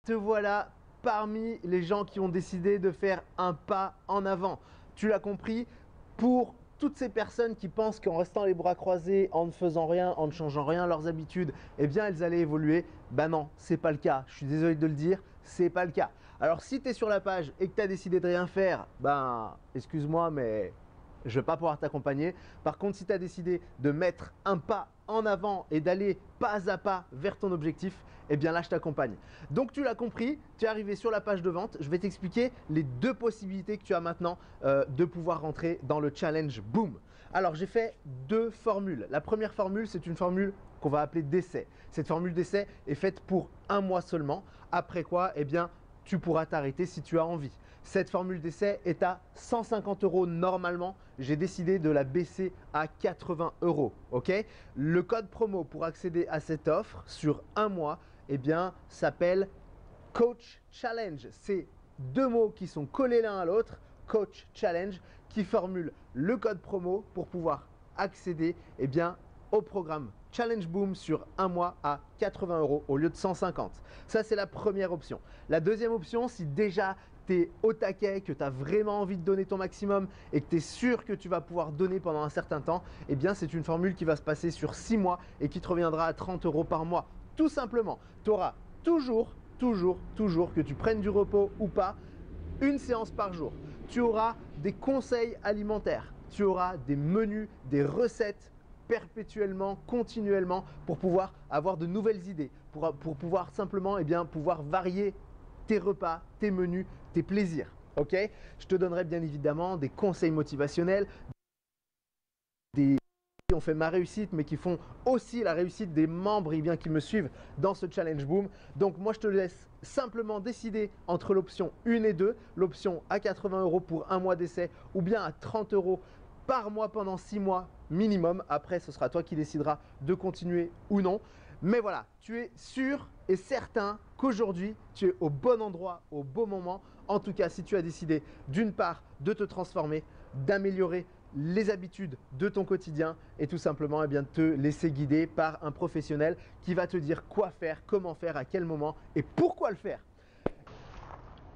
Te voilà parmi les gens qui ont décidé de faire un pas en avant. Tu l'as compris, pour toutes ces personnes qui pensent qu'en restant les bras croisés, en ne faisant rien, en ne changeant rien leurs habitudes, eh bien elles allaient évoluer. Ben non, c'est pas le cas. Je suis désolé de le dire, c'est pas le cas. Alors si tu es sur la page et que tu as décidé de rien faire, ben excuse-moi mais je ne vais pas pouvoir t'accompagner. Par contre, si tu as décidé de mettre un pas en avant et d'aller pas à pas vers ton objectif, eh bien là, je t'accompagne. Donc, tu l'as compris, tu es arrivé sur la page de vente. Je vais t'expliquer les deux possibilités que tu as maintenant de pouvoir rentrer dans le challenge Boom. Alors, j'ai fait deux formules. La première formule, c'est une formule qu'on va appeler d'essai. Cette formule d'essai est faite pour un mois seulement. Après quoi, eh bien, tu pourras t'arrêter si tu as envie. Cette formule d'essai est à 150 € normalement. J'ai décidé de la baisser à 80 €. Okay, le code promo pour accéder à cette offre sur un mois, eh bien, s'appelle Coach Challenge. C'est deux mots qui sont collés l'un à l'autre, Coach Challenge, qui formule le code promo pour pouvoir accéder eh bien, au programme Challenge Boom sur un mois à 80 € au lieu de 150. Ça, c'est la première option. La deuxième option, si déjà tu es au taquet, que tu as vraiment envie de donner ton maximum et que tu es sûr que tu vas pouvoir donner pendant un certain temps, eh bien, c'est une formule qui va se passer sur 6 mois et qui te reviendra à 30 € par mois. Tout simplement, tu auras toujours, que tu prennes du repos ou pas, une séance par jour. Tu auras des conseils alimentaires, tu auras des menus, des recettes perpétuellement, continuellement pour pouvoir avoir de nouvelles idées, pour pouvoir simplement pouvoir varier tes repas, tes menus, tes plaisirs. Ok, je te donnerai bien évidemment des conseils motivationnels, des qui ont fait ma réussite, mais qui font aussi la réussite des membres qui me suivent dans ce Challenge Boom. Donc moi, je te laisse simplement décider entre l'option 1 et 2, l'option à 80 € pour un mois d'essai ou bien à 30 € par mois pendant 6 mois minimum. Après, ce sera toi qui décideras de continuer ou non. Mais voilà, tu es sûr et certain qu'aujourd'hui, tu es au bon endroit, au bon moment. En tout cas, si tu as décidé d'une part de te transformer, d'améliorer les habitudes de ton quotidien et tout simplement de te laisser guider par un professionnel qui va te dire quoi faire, comment faire, à quel moment et pourquoi le faire.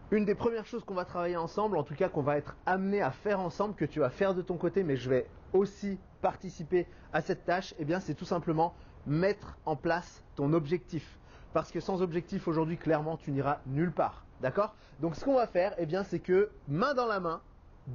Une des premières choses qu'on va travailler ensemble, en tout cas qu'on va être amené à faire ensemble, que tu vas faire de ton côté, mais je vais aussi participer à cette tâche, eh bien c'est tout simplement mettre en place ton objectif. Parce que sans objectif aujourd'hui, clairement, tu n'iras nulle part. D'accord? Donc ce qu'on va faire, eh bien c'est que main dans la main,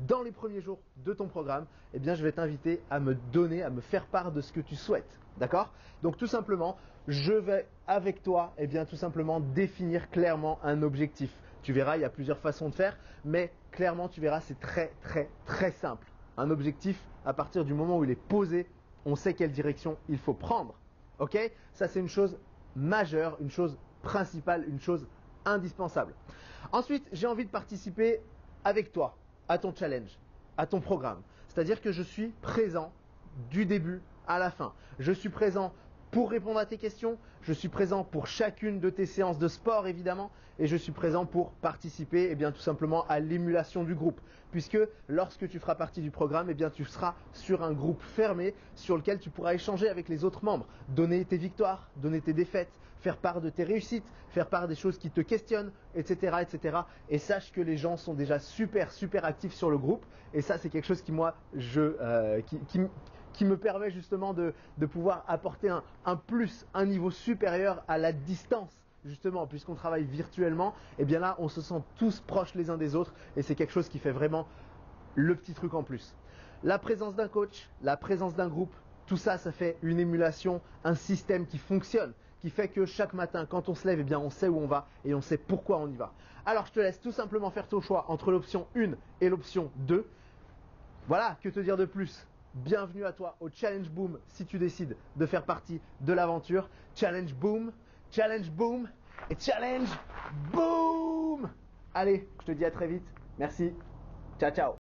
dans les premiers jours de ton programme, eh bien, je vais t'inviter à me donner, à me faire part de ce que tu souhaites. D'accord? Donc, tout simplement, je vais avec toi, eh bien, tout simplement définir clairement un objectif. Tu verras, il y a plusieurs façons de faire, mais clairement, tu verras, c'est très simple. Un objectif, à partir du moment où il est posé, on sait quelle direction il faut prendre. Ok? Ça, c'est une chose majeure, une chose principale, une chose indispensable. Ensuite, j'ai envie de participer avec toi à ton challenge, à ton programme. C'est-à-dire que je suis présent du début à la fin. Je suis présent pour répondre à tes questions, je suis présent pour chacune de tes séances de sport évidemment, et je suis présent pour participer tout simplement à l'émulation du groupe. Puisque lorsque tu feras partie du programme, tu seras sur un groupe fermé sur lequel tu pourras échanger avec les autres membres, donner tes victoires, donner tes défaites, faire part de tes réussites, faire part des choses qui te questionnent, etc. Et sache que les gens sont déjà super actifs sur le groupe, et ça c'est quelque chose qui moi qui me permet justement de pouvoir apporter un plus, un niveau supérieur à la distance. Justement, puisqu'on travaille virtuellement, et bien là, on se sent tous proches les uns des autres et c'est quelque chose qui fait vraiment le petit truc en plus. La présence d'un coach, la présence d'un groupe, tout ça, ça fait une émulation, un système qui fonctionne, qui fait que chaque matin, quand on se lève, on sait où on va et on sait pourquoi on y va. Alors, je te laisse tout simplement faire ton choix entre l'option 1 et l'option 2. Voilà, que te dire de plus? Bienvenue à toi au Challenge Boom si tu décides de faire partie de l'aventure. Challenge Boom et Challenge Boom. Allez, je te dis à très vite. Merci. Ciao.